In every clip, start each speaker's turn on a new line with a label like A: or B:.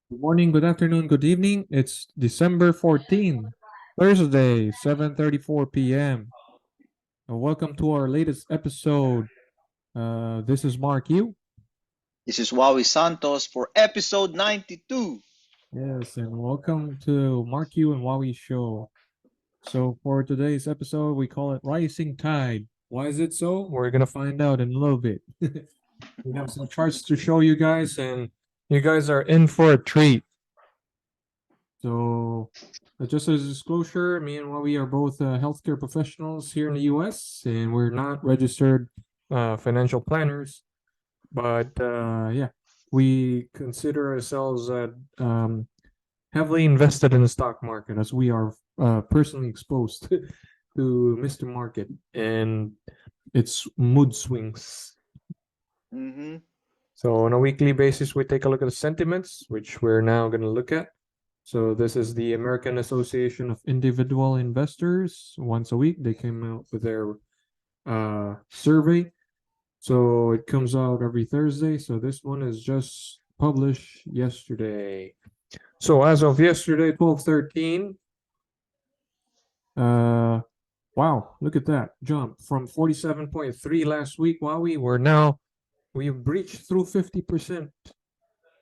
A: Good morning, good afternoon, good evening. It's December 14th, Thursday, 7:34 p.m. And welcome to our latest episode. This is Mark Yu.
B: This is Wawi Santos for episode 92.
A: Yes, and welcome to Mark Yu and Wawi Show. So for today's episode, we call it Rising Tide. Why is it so? We're gonna find out in a little bit. We have some charts to show you guys, and you guys are in for a treat. So, just as a disclosure, me and Wawi are both healthcare professionals here in the US, and we're not registered financial planners. But yeah, we consider ourselves heavily invested in the stock market as we are personally exposed to Mr. Market and its mood swings.
B: Mm-hmm.
A: So, on a weekly basis, we take a look at the sentiments, which we're now going to look at. So this is the American Association of Individual Investors. Once a week, they came out with their survey. So it comes out every Thursday. So this one is just published yesterday. So as of yesterday, 12/13, wow, look at that jump from 47.3 last week. Wow, we've breached through 50%.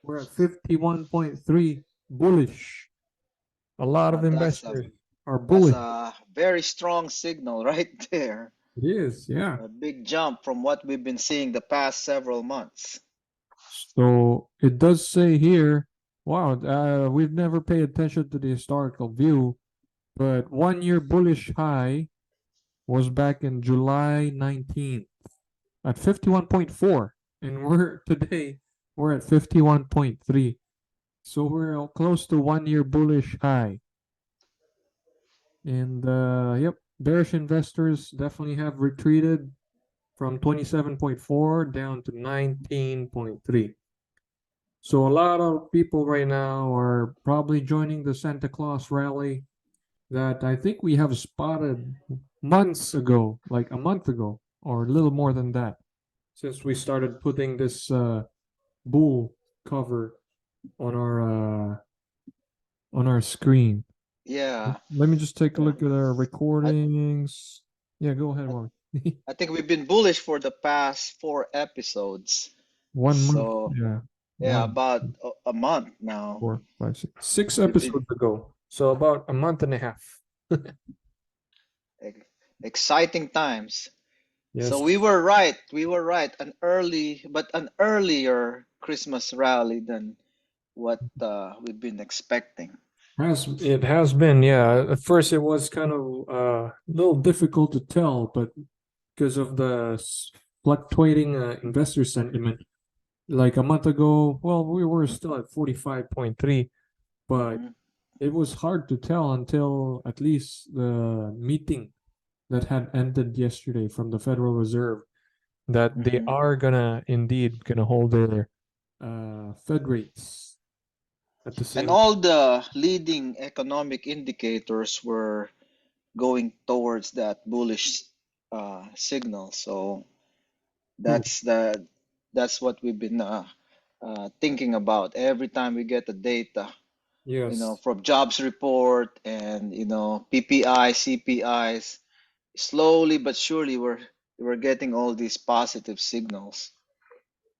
A: We're at 51.3 bullish. A lot of
B: That's a
A: investors are
B: that's
A: bullish.
B: a very strong signal right there.
A: It is, yeah.
B: A big jump from what we've been seeing the past several months.
A: So it does say here, wow, we've never paid attention to the historical view, but 1 year bullish high was back in July 19th at 51.4. And we're at 51.3. So we're close to 1 year bullish high. And yep, bearish investors definitely have retreated from 27.4 down to 19.3. So a lot of people right now are probably joining the Santa Claus rally that I think we have spotted months ago, like a month ago, or a little more than that, since we started putting this bull cover on our screen.
B: Yeah.
A: Let me just take a
B: Yeah.
A: look at our
B: I,
A: recordings. Yeah, go ahead,
B: I
A: Wally.
B: I think we've been bullish for the past four episodes.
A: 1 month,
B: So
A: yeah,
B: yeah,
A: one,
B: about a month now.
A: 4, 5, 6, six
B: We've been
A: episodes ago. So about a month and a half.
B: ex- exciting times. So
A: Yes.
B: we were right. We were right. An earlier Christmas rally than what we've been expecting.
A: It has been, yeah. At first, it was kind of a little difficult to tell, but because of the fluctuating investor sentiment, like a month ago, well, we were still at 45.3, but
B: Hmm.
A: it was hard to tell until at least the meeting that had ended yesterday from the Federal Reserve that they
B: Hmm.
A: are gonna hold their Fed rates at the
B: And
A: same.
B: all the leading economic indicators were going towards that bullish signal. So
A: True.
B: that's the that's what we've been thinking about every time we get the data.
A: Yes.
B: From jobs report and PPI, CPIs. Slowly but surely we're getting all these positive signals.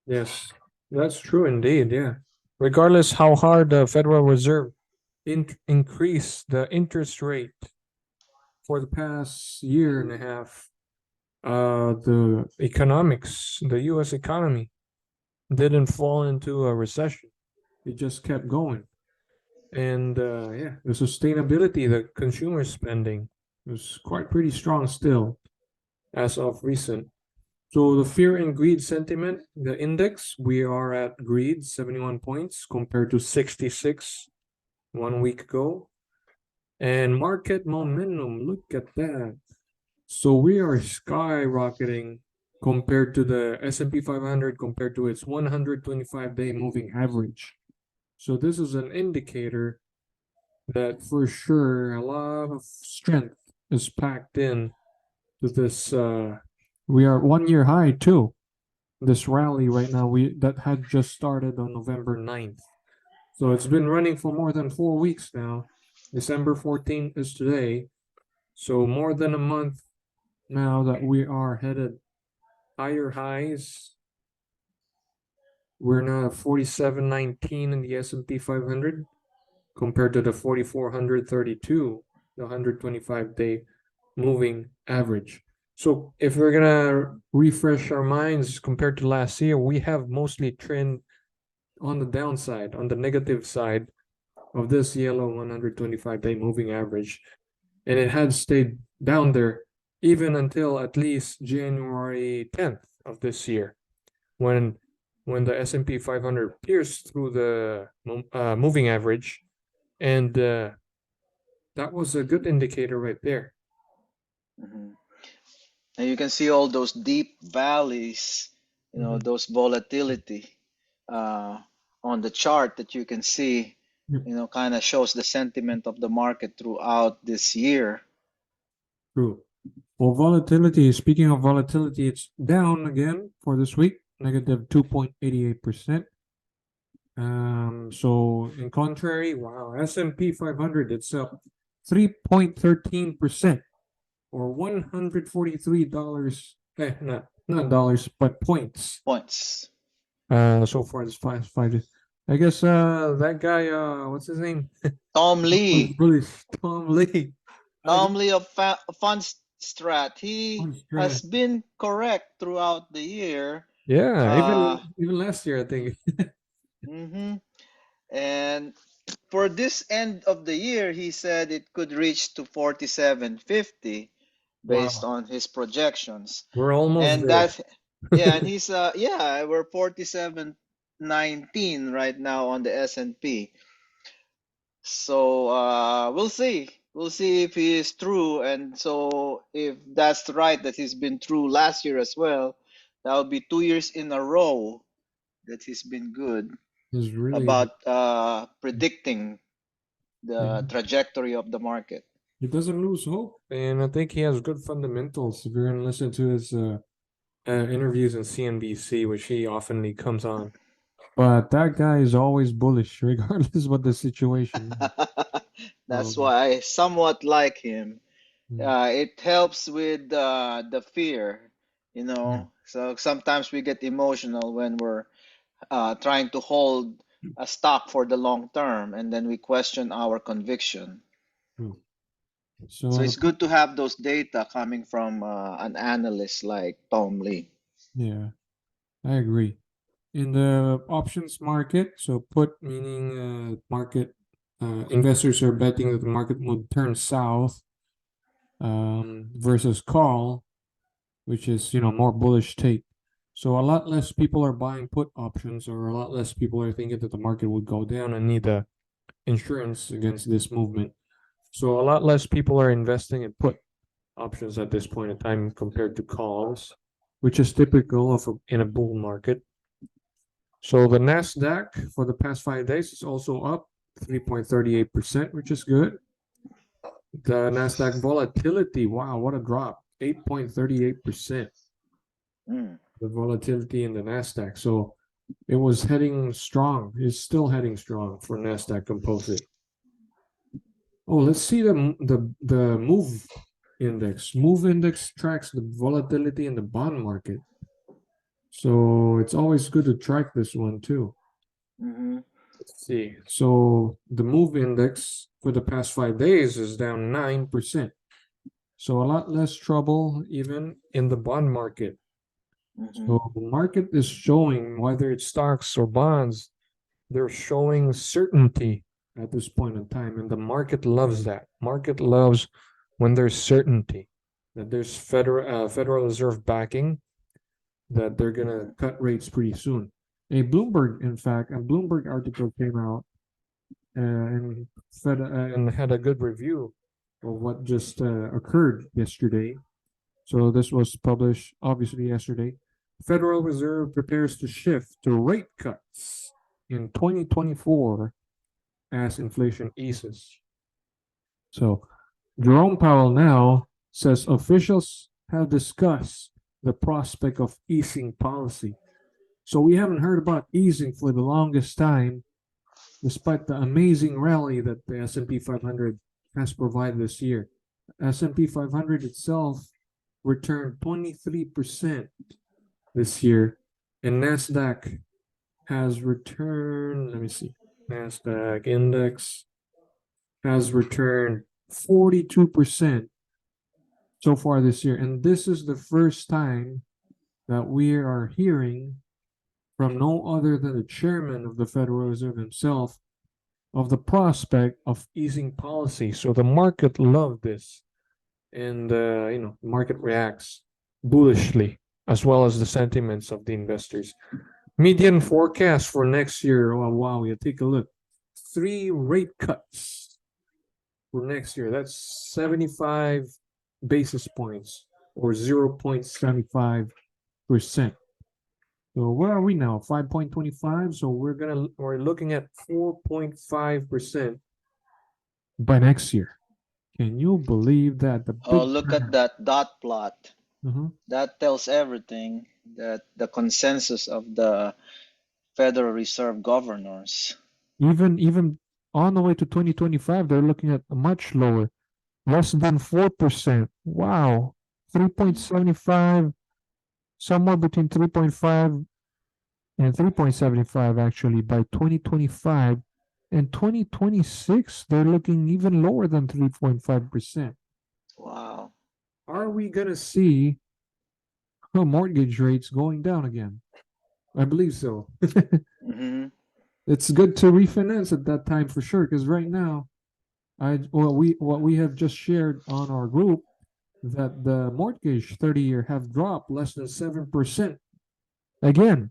A: Yes, that's true indeed. Yeah. Regardless how hard the Federal Reserve increase the interest rate for the past year and a half, the U.S. economy didn't fall into a recession. It just kept going. And yeah, the sustainability, the consumer spending was quite pretty strong still as of recent. So the fear and greed sentiment, the index, we are at greed 71 points compared to 66 1 week ago. And market momentum, look at that. So we are skyrocketing compared to the S&P 500 compared to its 125-day moving average. So this is an indicator that for sure a lot of strength is packed in to this we are 1 year high too. This rally right now we that had just started on November 9th. So it's been running for more than 4 weeks now. December 14th is today. So more than a month now that we are headed higher highs. We're now at 47.19 in the S&P 500 compared to the 4432, the 125-day moving average. So if we're gonna refresh our minds compared to last year, we have mostly trend on the downside, on the negative side of this yellow 125-day moving average. And it had stayed down there even until at least January 10th of this year, when the S&P 500 pierced through the moving average, and that was a good indicator right there.
B: Mhm. And you can see all those deep valleys, those volatility on the chart that you can see,
A: Yep.
B: kind of shows the sentiment of the market throughout this year.
A: True. Well, volatility, speaking of volatility, it's down again for this week, negative 2.88%. So in contrary, wow, S&P 500 itself, 3.13%, or $143, not dollars, but points.
B: Points.
A: So far this five days. I guess that guy, what's his name?
B: Tom Lee.
A: Bullish. Tom Lee.
B: Tom Lee of Fundstrat. He has been correct throughout the year.
A: Yeah, even last year, I think.
B: And for this end of the year, he said it could reach to 47.50 based
A: Wow.
B: on his projections.
A: We're almost
B: And
A: there.
B: and he's we're 47.19 right now on the S&P. So we'll see. We'll see if he is true. And so if that's right, that he's been true last year as well, that will be 2 years in a row that he's been good
A: He's really
B: about predicting the trajectory of the market.
A: he doesn't lose hope, and I think he has good fundamentals. If you're gonna listen to his interviews in CNBC, which he oftenly comes on. But that guy is always bullish, regardless what the situation.
B: That's why I somewhat like him. It helps with the fear, So sometimes we get emotional when we're trying to hold a stock for the long term, and then we question our conviction. So it's good to have those data coming from an analyst like Tom Lee.
A: Yeah, I agree. In the options market, so put meaning market investors are betting that the market would turn south, versus call, which is more bullish take. So a lot less people are buying put options, or a lot less people are thinking that the market would go down and need a insurance against this movement. So a lot less people are investing in put options at this point in time compared to calls, which is typical of in a bull market. So the Nasdaq for the past 5 days is also up 3.38%, which is good. The Nasdaq volatility, wow, what a drop, 8.38%. The volatility in the Nasdaq. So it was heading strong. It's still heading strong for Nasdaq Composite. Oh, let's see the move index. Move index tracks the volatility in the bond market. So it's always good to track this one too. Let's see. So the move index for the past 5 days is down 9%. So a lot less trouble even in the bond market. So the market is showing, whether it's stocks or bonds, they're showing certainty at this point in time, and the market loves that. Market loves when there's certainty that there's Federal Reserve backing, that they're gonna cut rates pretty soon. In fact, a Bloomberg article came out and had a good review of what just occurred yesterday. So this was published obviously yesterday. Federal Reserve prepares to shift to rate cuts in 2024 as inflation eases. So Jerome Powell now says officials have discussed the prospect of easing policy. So we haven't heard about easing for the longest time. despite the amazing rally that the S&P 500 has provided this year. S&P 500 itself returned 23% this year, and NASDAQ has returned, let me see, NASDAQ index has returned 42% so far this year. And this is the first time that we are hearing from no other than the chairman of the Federal Reserve himself of the prospect of easing policy. So the market loved this, and the market reacts bullishly, as well as the sentiments of the investors. Median forecast for next year. Oh, wow, you take a look. 3 rate cuts for next year. That's 75 basis points, or 0.75%. So where are we now? 5.25. So we're looking at 4.5% by next year. Can you believe that? The
B: Oh,
A: big
B: look at that dot plot.
A: Mhm.
B: That tells everything, that the consensus of the Federal Reserve governors.
A: Even on the way to 2025, they're looking at much lower, less than 4%. Wow, 3.75, somewhere between 3.5 and 3.75 actually by 2025. And 2026, they're looking even lower than 3.5%.
B: Wow.
A: Are we gonna see mortgage rates going down again? I believe so.
B: Mm-hmm.
A: It's good to refinance at that time for sure, because right now, what we have just shared on our group, that the mortgage 30-year have dropped less than 7% again,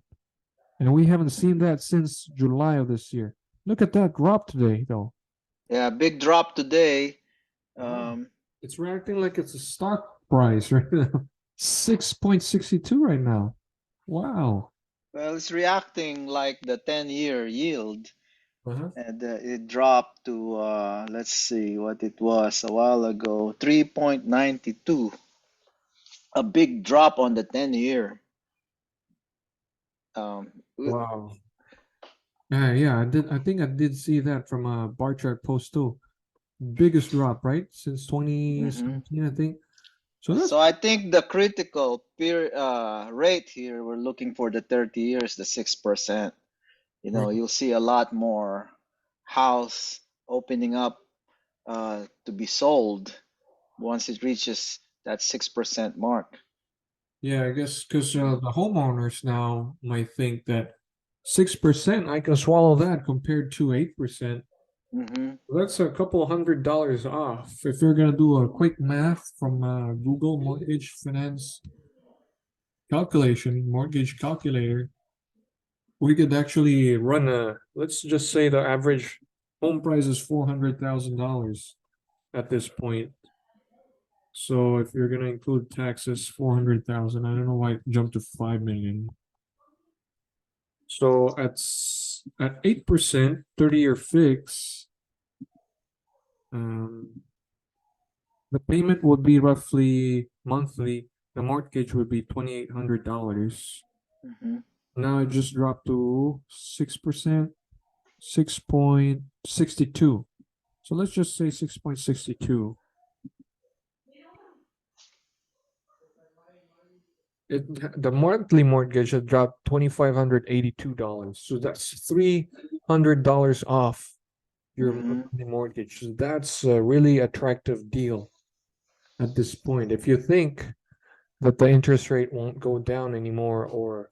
A: and we haven't seen that since July of this year. Look at that drop today, though.
B: Yeah, big drop today.
A: Wow. It's reacting like it's a stock price right now. 6.62 right now. Wow.
B: Well, it's reacting like the 10-year yield,
A: Uh-huh.
B: and it dropped to, let's see what it was a while ago, 3.92. A big drop on the 10-year. Um,
A: Wow. Yeah, I think I did see that from a bar chart post too. Biggest drop, right? Since
B: mhm.
A: 2017, I think. So that's
B: So I think the critical rate here, we're looking for the 30 years, the 6%.
A: right.
B: You'll see a lot more house opening up to be sold once it reaches that 6% mark.
A: Yeah, I guess because the homeowners now might think that 6% I can swallow that compared to 8%.
B: Mm-hmm.
A: That's a couple $100 off. If you're gonna do a quick math from Google mortgage finance calculation, mortgage calculator, we could actually run let's just say the average home price is $400,000 at this point. So if you're gonna include taxes, 400,000. I don't know why it jumped to 5 million. So at 8%, 30-year fix, the payment would be roughly monthly. The mortgage would be $2,800.
B: Mm-hmm.
A: Now it just dropped to 6%, 6.62. So let's just say 6.62. The monthly mortgage had dropped $2,582. So that's $300 off your
B: Mm-hmm.
A: monthly mortgage. So that's a really attractive deal at this point. If you think that the interest rate won't go down anymore, or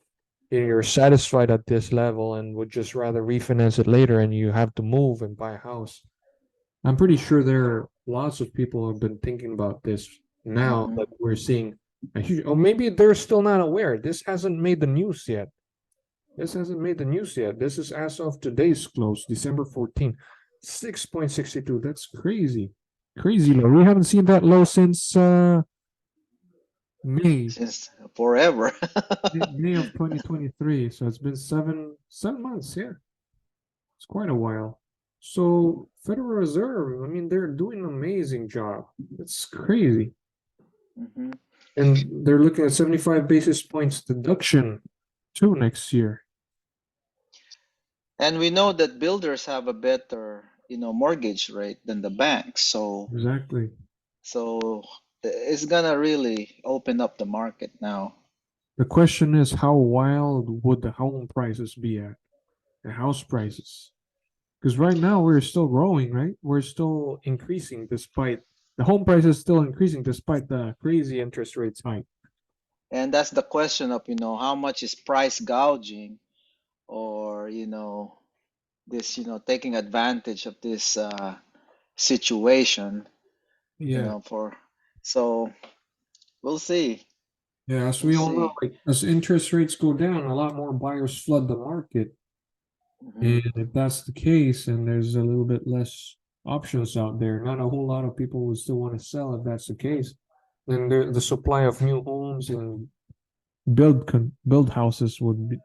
A: you're satisfied at this level and would just rather refinance it later and you have to move and buy a house, I'm pretty sure there are lots of people who have been thinking about this now
B: Mm-hmm.
A: that we're seeing a huge, or maybe they're still not aware. This hasn't made the news yet. This hasn't made the news yet. This is as of today's close, December 14th. 6.62. That's crazy. Crazy low. We haven't seen that low since May.
B: Since forever.
A: May of 2023. So it's been seven months. Yeah, it's quite a while. So Federal Reserve, I mean, they're doing an amazing job. It's crazy.
B: Mm-hmm.
A: And they're looking at 75 basis points deduction too next year.
B: And we know that builders have a better, mortgage rate than the banks.
A: Exactly.
B: So it's gonna really open up the market now.
A: The question is, how wild would the home prices be at? The house prices? Because right now we're still growing, right? We're still increasing despite the home price is still increasing despite the crazy interest rates hike.
B: And that's the question of, how much is price gouging or, this, taking advantage of this situation,
A: Yeah.
B: for so we'll see.
A: Yeah, as
B: We'll
A: we all know,
B: see.
A: like as interest rates go down, a lot more buyers flood the market.
B: Hmm.
A: And if that's the case, and there's a little bit less options out there, not a whole lot of people would still want to sell if that's the case. Then the supply of new homes and build houses would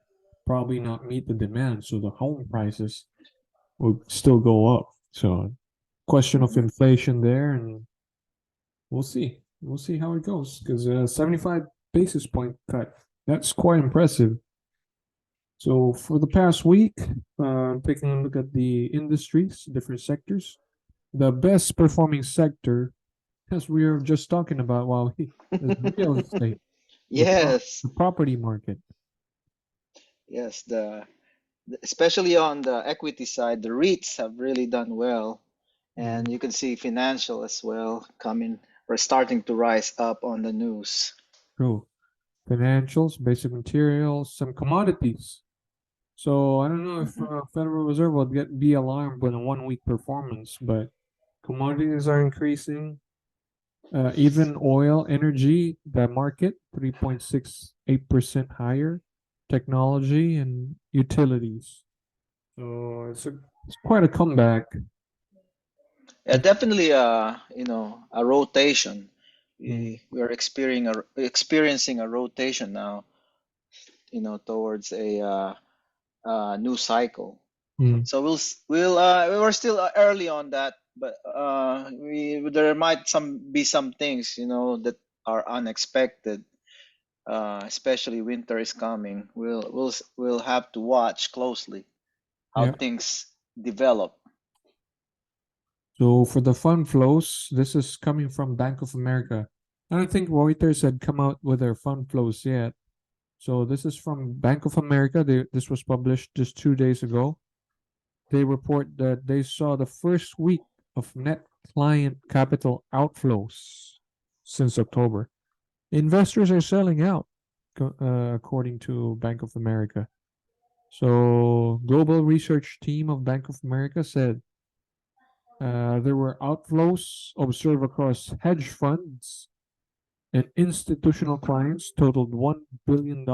A: probably not meet the demand, so the home prices would still go up. So question of
B: Hmm.
A: inflation there, and we'll see. We'll see how it goes because 75 basis point cut. That's quite impressive. So for the past week, taking a look at the industries, different sectors, the best performing sector, as we were just talking about, is real estate,
B: Yes,
A: the property market.
B: yes. Especially on the equity side, the REITs have really done well, and
A: Mm,
B: you can see financial as well coming or starting to rise up on the news.
A: true. Financials, basic materials, some commodities. So I don't know if
B: Hmm.
A: Federal Reserve will be alarmed with a 1 week performance, but commodities are increasing. Even oil, energy, the market 3.68% higher. Technology and utilities. So it's quite a comeback.
B: Yeah, definitely, a rotation.
A: Mm,
B: We are experiencing a rotation now, towards a new cycle.
A: mm,
B: So we're still early on that, but there might be some things, that are unexpected. Especially winter is coming. We'll have to watch closely how
A: yeah.
B: things develop.
A: So for the fund flows, this is coming from Bank of America. I don't think Reuters had come out with their fund flows yet. So this is from Bank of America. This was published just 2 days ago. They report that they saw the first week of net client capital outflows since October. Investors are selling out, according to Bank of America. So, global research team of Bank of America said there were outflows observed across hedge funds and institutional clients totaled $1 billion.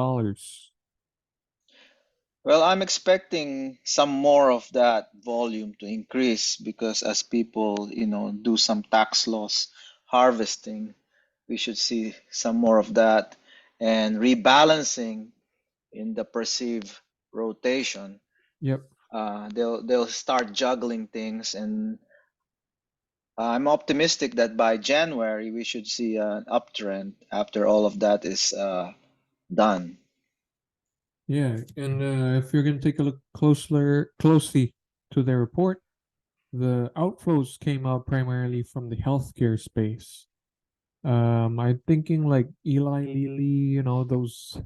B: Well, I'm expecting some more of that volume to increase because as people, do some tax loss harvesting, we should see some more of that and rebalancing in the perceived rotation.
A: Yep.
B: They'll start juggling things, and I'm optimistic that by January we should see an uptrend after all of that is done.
A: Yeah, and if you're going to take a look closely to their report, the outflows came out primarily from the healthcare space. I'm thinking like Eli Lilly, those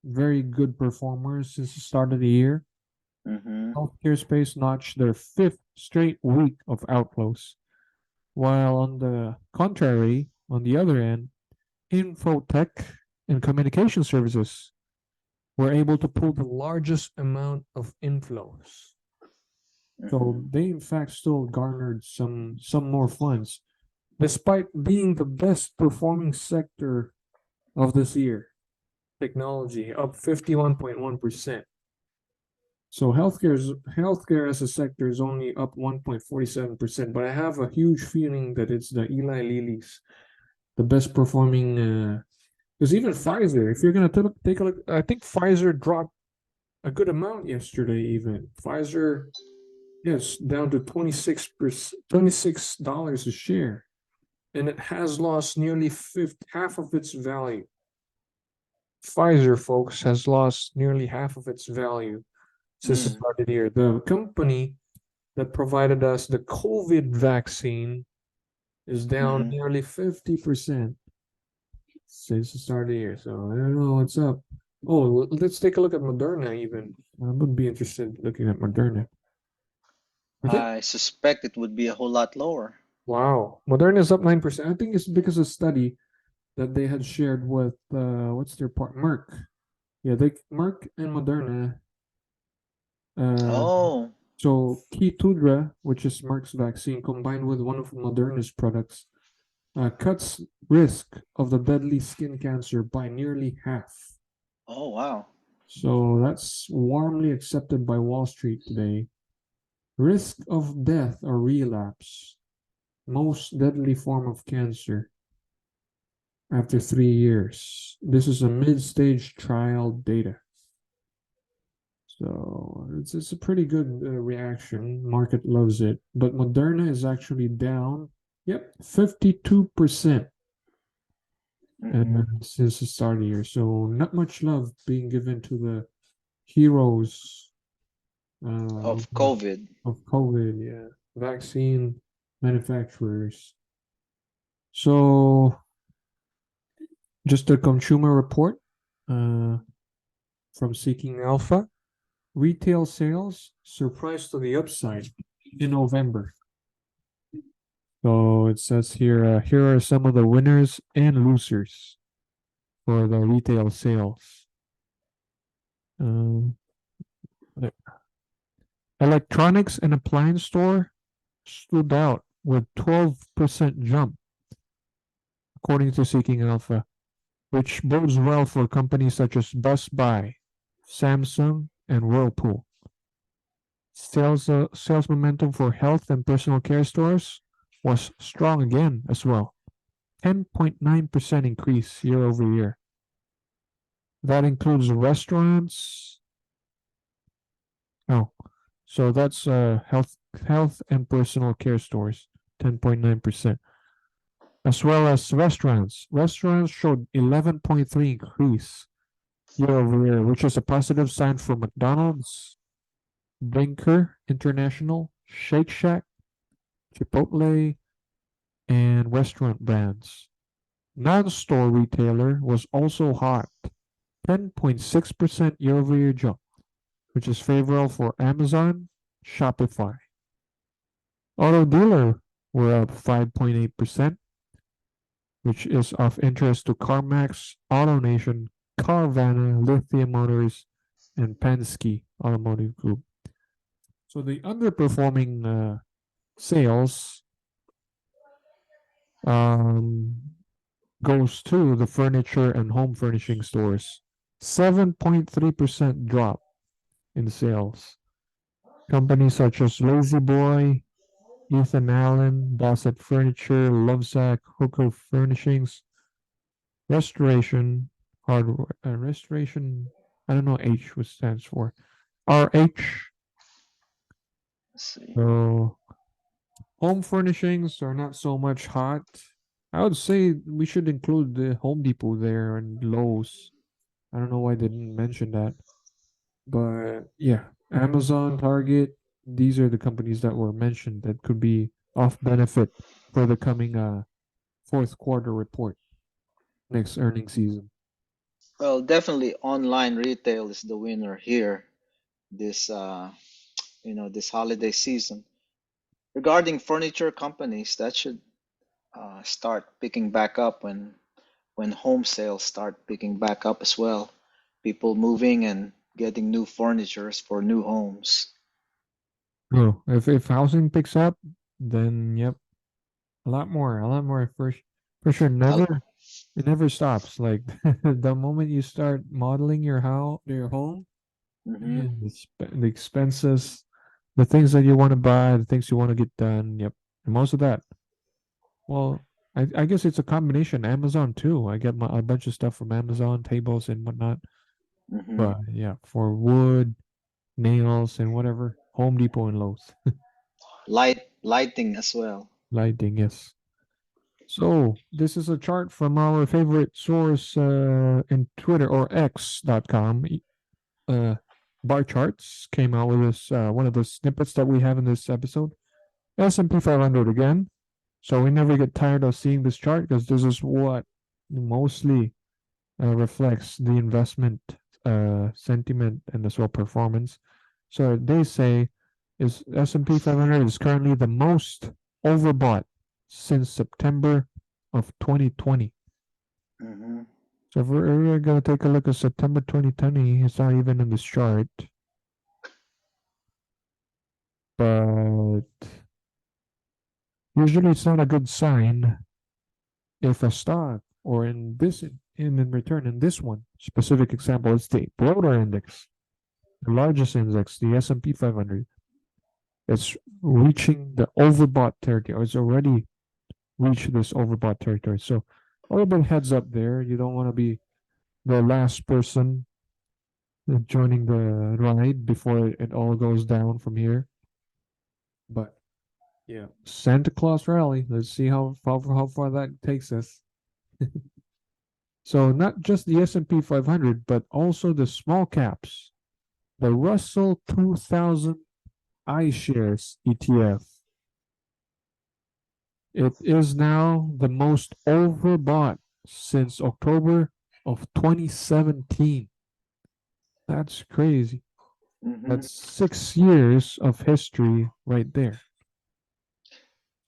A: very good performers since the start of the year.
B: Hmm.
A: Healthcare space notched their fifth straight week of outflows, while on the contrary, on the other end, infotech and communication services were able to pull the largest amount of inflows.
B: Hmm.
A: So they in fact still garnered some more funds, despite being the best performing sector of this year. Technology up 51.1%. So healthcare as a sector is only up 1.47%, but I have a huge feeling that it's the Eli Lilly's, the best performing. Because even Pfizer, if you're gonna take a look, I think Pfizer dropped a good amount yesterday. Even Pfizer, yes, down to 26%, $26 a share, and it has lost nearly half of its value. Pfizer, folks, has lost nearly half of its value. since the start of the year. The company that provided us the COVID vaccine is down nearly 50% since the start of the year. So I don't know what's up. Oh, let's take a look at Moderna even. I would be interested looking at Moderna. I think,
B: I suspect it would be a whole lot lower.
A: wow, Moderna is up 9%. I think it's because of a study that they had shared with, what's their part? Merck. Yeah, Merck and Moderna. Uh,
B: Oh,
A: so Keytruda, which is Merck's vaccine, combined with one of Moderna's products, cuts risk of the deadly skin cancer by nearly half.
B: oh wow.
A: So that's warmly accepted by Wall Street today. Risk of death or relapse, most deadly form of cancer after 3 years. This is a mid-stage trial data. So it's a pretty good reaction. Market loves it. But Moderna is actually down, yep, 52% since the start of the year. So not much love being given to the heroes
B: Of COVID.
A: of COVID, yeah, vaccine manufacturers. So just a consumer report from Seeking Alpha. Retail sales surprised to the upside in November. So it says here, here are some of the winners and losers for the retail sales. Um, Electronics and appliance store stood out with 12% jump, according to Seeking Alpha, which bodes well for companies such as Best Buy, Samsung, and Whirlpool. Sales momentum for health and personal care stores was strong again as well. 10.9% increase year over year. That includes restaurants. Oh, so that's health and personal care stores, 10.9%. As well as restaurants. Restaurants showed 11.3 increase year over year, which is a positive sign for McDonald's, Brinker International, Shake Shack, Chipotle, and restaurant brands. Non-store retailer was also hot, 10.6% year-over-year jump, which is favorable for Amazon, Shopify. Auto dealer were up 5.8%, which is of interest to CarMax, AutoNation, Carvana, Lithium Motors, and Penske Automotive Group. So the underperforming sales goes to the furniture and home furnishing stores. 7.3% drop in sales. Companies such as Lazy Boy, Ethan Allen, Bassett Furniture, Lovesac, Hooker Furnishings, Restoration, Hardware, Restoration, I don't know H what stands for. RH.
B: Let's see.
A: So home furnishings are not so much hot. I would say we should include the Home Depot there and Lowe's. I don't know why they didn't mention that. But yeah, Amazon, Target, these are the companies that were mentioned that could be off benefit for the coming fourth quarter report next earnings season.
B: Well, definitely online retail is the winner here this this holiday season. Regarding furniture companies, that should start picking back up when home sales start picking back up as well. People moving and getting new furnitures for new homes.
A: Oh, if housing picks up, then yep, a lot more for sure.
B: Uh,
A: It never stops. Like the moment you start modeling your home,
B: mhm,
A: man, the expenses, the things that you want to buy, the things you want to get done. Yep, and most of that. Well, I guess it's a combination. Amazon too. I get a bunch of stuff from Amazon, tables and whatnot.
B: mhm.
A: But yeah, for wood, nails, and whatever, Home Depot and Lowe's.
B: Lighting as well.
A: Lighting, yes. So this is a chart from our favorite source in Twitter or X.com. bar charts came out with this one of the snippets that we have in this episode. S&P 500 again. So we never get tired of seeing this chart because this is what mostly reflects the investment sentiment and as well performance. So they say is S&P 500 is currently the most overbought since September of 2020.
B: Mm-hmm.
A: So if we're going to take a look at September 2020, it's not even in this chart. But usually it's not a good sign if a stock or in this in return in this one specific example, it's the broader index, the largest index, the S&P 500. It's reaching the overbought territory. It's already reached this overbought territory. So a little bit heads up there. You don't want to be the last person joining the ride before it all goes down from here. But yeah, Santa Claus rally. Let's see how far that takes us. So not just the S&P 500, but also the small caps. The Russell 2000 iShares ETF. It is now the most overbought since October of 2017. That's crazy.
B: Mm-hmm.
A: That's 6 years of history right there.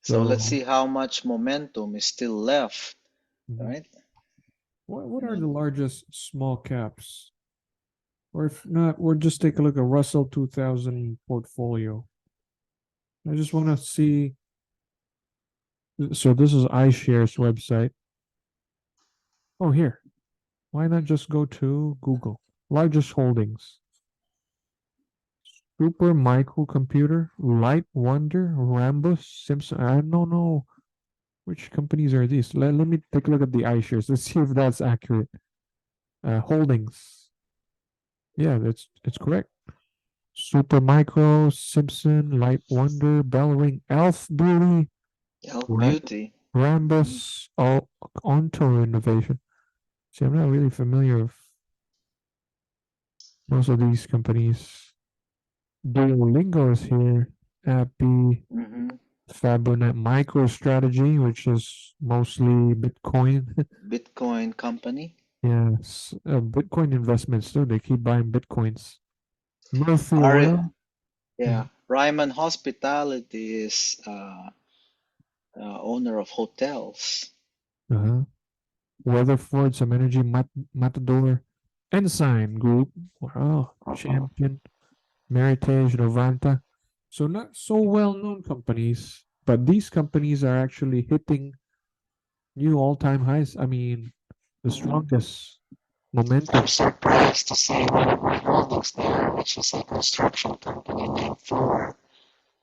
B: So let's see how much momentum is still left, right?
A: What are the largest small caps? Or if not, we'll just take a look at Russell 2000 portfolio. I just want to see. So this is iShares website. Oh, here. Why not just go to Google? Largest holdings. Super Microcomputer, Light Wonder, Rambus, Simpson. I don't know which companies are these. Let me take a look at the iShares. Let's see if that's accurate. Holdings. Yeah, it's correct. Super Micro, Simpson, Light Wonder, Bellring, Elf Beauty,
B: Elf Beauty,
A: Rambus, Onto Innovation. See, I'm not really familiar with most of these companies. Duolingo is here. Appy, Fabonet MicroStrategy, which is mostly Bitcoin.
B: Bitcoin company.
A: Yes, Bitcoin investments too. They keep buying Bitcoins. Murphy Oil.
B: Yeah, Ryman Hospitality is owner of hotels.
A: Weatherford, some energy, Matador, Ensign Group. Wow, Champion, Meritage, Novanta. So not so well-known companies, but these companies are actually hitting new all-time highs. I mean, the strongest momentum.
B: I'm surprised to see one of my holdings there, which is a construction company named Fluor.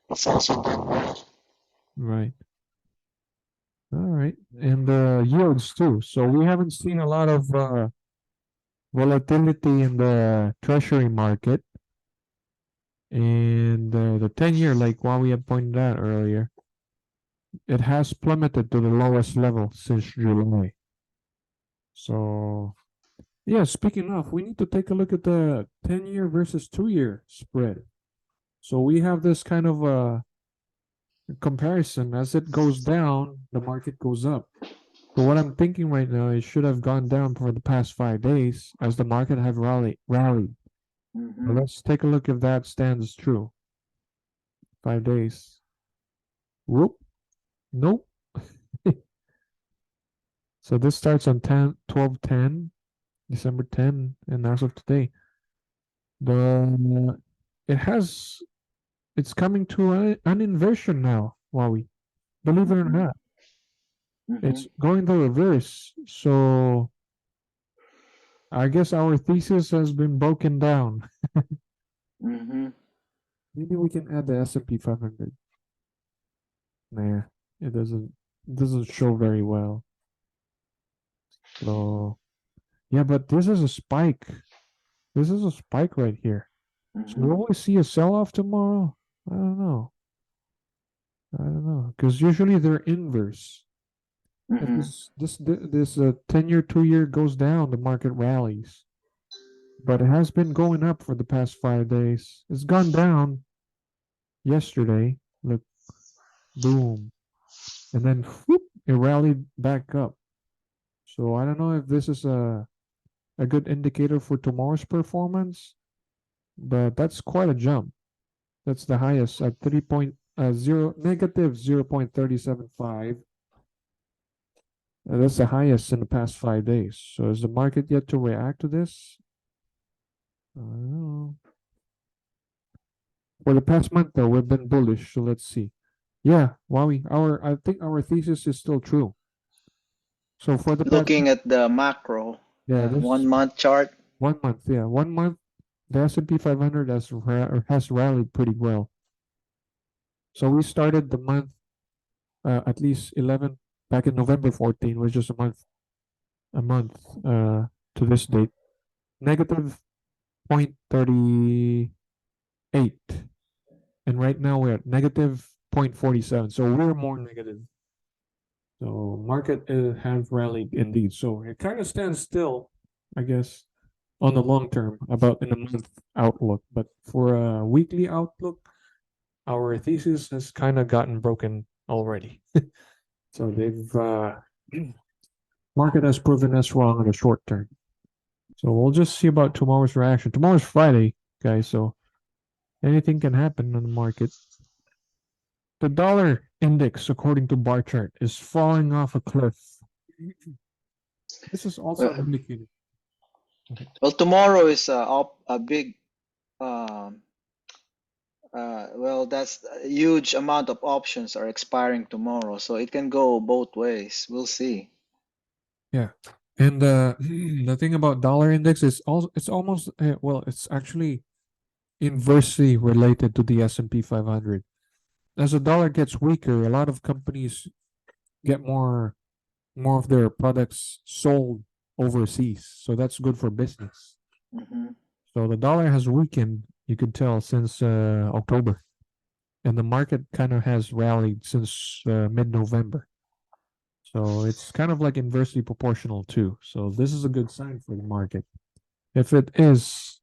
B: It's also done well.
A: Right. All right. And yields too. So we haven't seen a lot of volatility in the treasury market. And the 10-year, like Wawi had pointed out earlier, it has plummeted to the lowest level since July. So, yeah, speaking of, we need to take a look at the 10-year versus 2-year spread. So we have this kind of comparison. As it goes down, the market goes up. So what I'm thinking right now, it should have gone down for the past 5 days as the market have rallied. So let's take a look if that stands true. 5 days. Whoop. Nope. So this starts on 12/10, December 10, and as of today, the it's coming to an inversion now, Wawi. Believe it or not, it's going the reverse. So I guess our thesis has been broken down. Maybe we can add the S&P 500. Nah, it doesn't show very well. So yeah, but this is a spike. This is a spike right here. So will we see a sell-off tomorrow? I don't know. Because usually they're inverse. If this 10-year, 2-year goes down, the market rallies. but it has been going up for the past 5 days. It's gone down yesterday. Look, boom. And then whoop, it rallied back up. So I don't know if this is a good indicator for tomorrow's performance, but that's quite a jump. That's the highest at 3.0 negative 0.375. That's the highest in the past 5 days. So is the market yet to react to this? I don't know. For the past month though, we've been bullish, so let's see. Yeah, Wawi, I think our thesis is still true. So for the past
B: Looking at the macro,
A: yeah,
B: one
A: this
B: month chart.
A: 1 month, yeah, 1 month, the S&P 500 has rallied pretty well. So we started the month at least 11 back in November 14, which is a month to this date, negative 0.38, and right now we're at negative 0.47. So we're more negative. So market has rallied indeed. So it kind of stands still, I guess, on the long term, about in a month outlook. But for a weekly outlook, our thesis has kind of gotten broken already. So they've market has proven us wrong in the short term. So we'll just see about tomorrow's reaction. Tomorrow's Friday, guys. So anything can happen on the market. The dollar index, according to bar chart, is falling off a cliff. This is also an
B: Well,
A: indicator.
B: well, tomorrow is a big, um, well, that's a huge amount of options are expiring tomorrow, so it can go both ways. We'll see.
A: Yeah. And the thing about dollar index is also it's almost well, it's actually inversely related to the S&P 500. As the dollar gets weaker, a lot of companies get more of their products sold overseas. So that's good for business.
B: Hmm.
A: So the dollar has weakened, you could tell, since October. And the market kind of has rallied since mid-November. So it's kind of like inversely proportional too. So this is a good sign for the market. If it is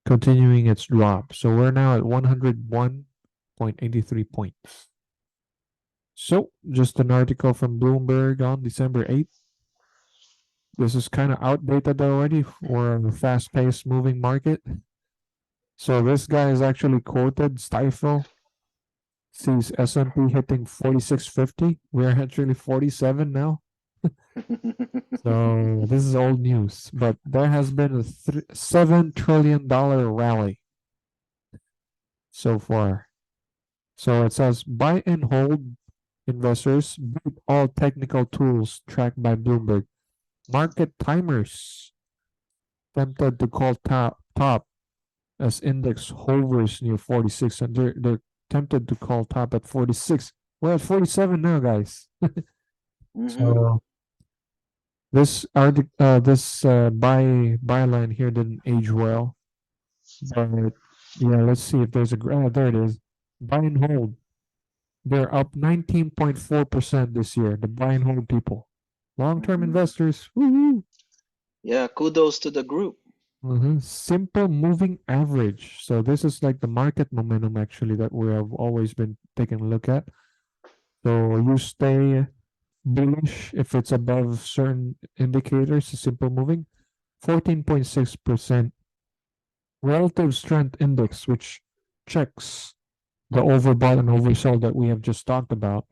A: continuing its drop. So we're now at 101.83 points. So just an article from Bloomberg on December 8th. This is kind of outdated already for a fast-paced moving market. So this guy is actually quoted Stifle sees S&P hitting 4650. We're actually 47 now. So this is old news, but there has been a $7 trillion rally so far. So it says buy and hold investors beat all technical tools tracked by Bloomberg. Market timers tempted to call top as index hovers near 46, and they're tempted to call top at 46. We're at 47 now, guys.
B: Hmm.
A: So this buy line here didn't age well, but yeah, let's see if there's a there it is. Buy and hold. They're up 19.4% this year. The buy and hold people, long-term
B: Hmm.
A: investors. Woo-hoo.
B: Yeah, kudos to the group.
A: Simple moving average. So this is like the market momentum actually that we have always been taking a look at. So you stay bullish if it's above certain indicators, simple moving. 14.6% relative strength index, which checks the overbought and oversold that we have just talked about.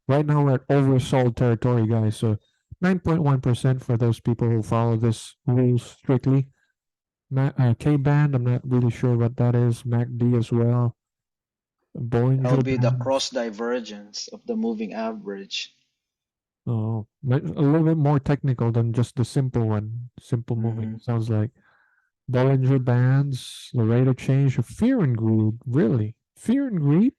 A: Right now we're at oversold territory, guys. So 9.1% for those people who follow this rule strictly. K band, I'm not really sure what that is. MACD as well.
B: That'll
A: Bollinger
B: be the cross
A: Bands.
B: divergence of the moving average.
A: Oh, but a little bit more technical than just the simple one. Simple moving,
B: Hmm.
A: it sounds like. Bollinger Bands, the rate of change of fear and greed. Really? Fear and greed?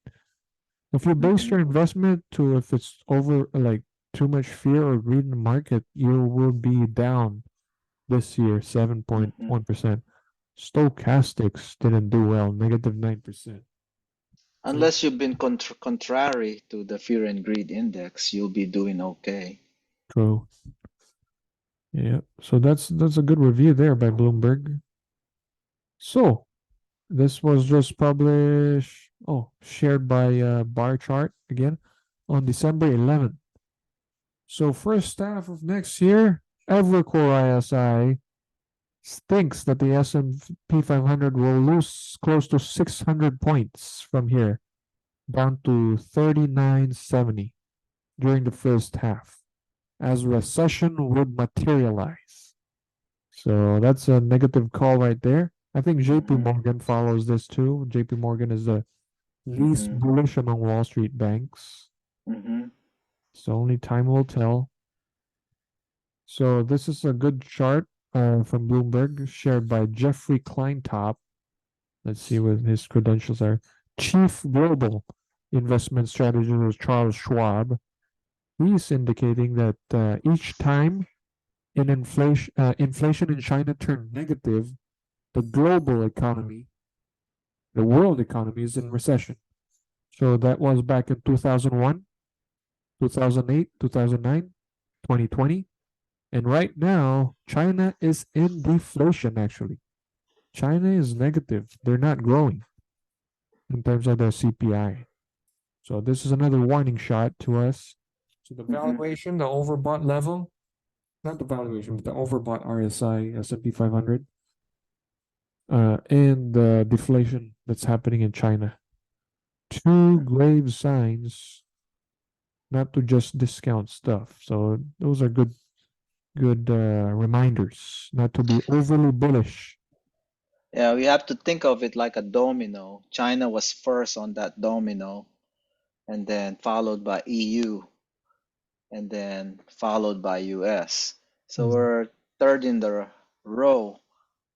A: If you base
B: Hmm.
A: your investment to if it's over like too much fear or greed in the market, you will be down this year,
B: Hmm.
A: 7.1%. Stochastics didn't do well, negative 9%. So
B: Unless you've been contrary to the fear and greed index, you'll be doing okay.
A: true. Yeah. So that's a good review there by Bloomberg. So this was just published, shared by bar chart again on December 11th. So first half of next year, Evercore ISI thinks that the S&P 500 will lose close to 600 points from here down to 3970 during the first half as recession would materialize. So that's a negative call right there. I think JP
B: Mm-hmm.
A: Morgan follows this too. JP Morgan is the least
B: Mm-hmm.
A: bullish among Wall Street banks.
B: Mm-hmm.
A: So only time will tell. So this is a good chart from Bloomberg shared by Jeffrey Kleintop. Let's see what his credentials are. Chief Global Investment Strategist is Charles Schwab. He's indicating that each time inflation in China turned negative, the global economy, the world economy is in recession. So that was back in 2001, 2008, 2009, 2020. And right now, China is in deflation actually. China is negative. They're not growing in terms of their CPI. So this is another warning shot to us. So the
B: Mm-hmm.
A: valuation, the overbought level, not the valuation, but the overbought RSI, S&P 500, and the deflation that's happening in China. Two grave signs not to just discount stuff. So those are good reminders not to be overly bullish.
B: Yeah, we have to think of it like a domino. China was first on that domino, and then followed by EU, and then followed by US. So
A: Mhm.
B: we're third in the row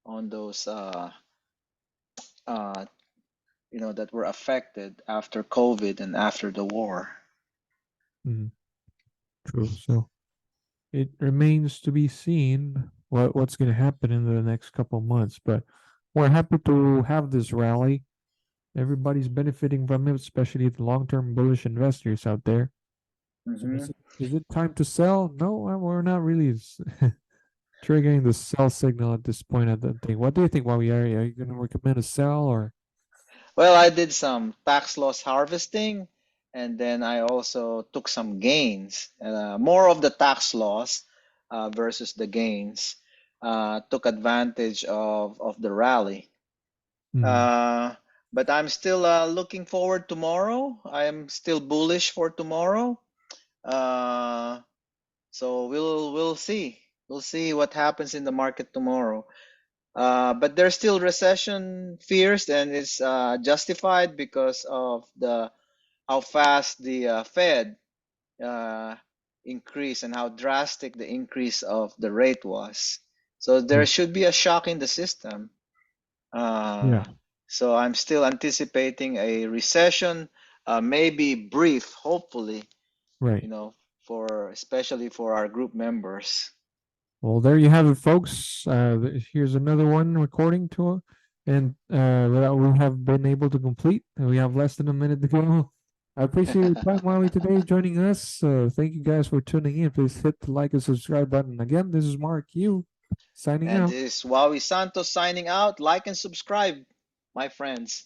B: on those uh, that were affected after COVID and after the war.
A: Mhm. True. So it remains to be seen what's going to happen in the next couple of months. But we're happy to have this rally. Everybody's benefiting from it, especially the long-term bullish investors out there. So
B: Hmm.
A: is it time to sell? No, we're not really triggering the sell signal at this point. I don't think. What do you think, Wawi? Are you going to recommend a sell or?
B: Well, I did some tax loss harvesting, and then I also took some gains, more of the tax loss versus the gains. Took advantage of the rally.
A: Mm,
B: Uh, but I'm still looking forward tomorrow. I'm still bullish for tomorrow. Uh, so we'll see. We'll see what happens in the market tomorrow. But there's still recession fears, and it's justified because of the how fast the Fed uh, increase and how drastic the increase of the rate was. So there
A: true.
B: should be a shock in the system.
A: Yeah,
B: Uh, so I'm still anticipating a recession, maybe brief, hopefully,
A: right.
B: you know, for especially for our group members.
A: Well, there you have it, folks. Here's another one recording to, and that we have been able to complete. And we have less than a minute to go. I appreciate your time, Wawi, today joining us. Thank you guys for tuning in. Please hit the like and subscribe button. Again, this is Mark Yu signing
B: And
A: out.
B: this is Wawi Santos signing out. Like and subscribe, my friends.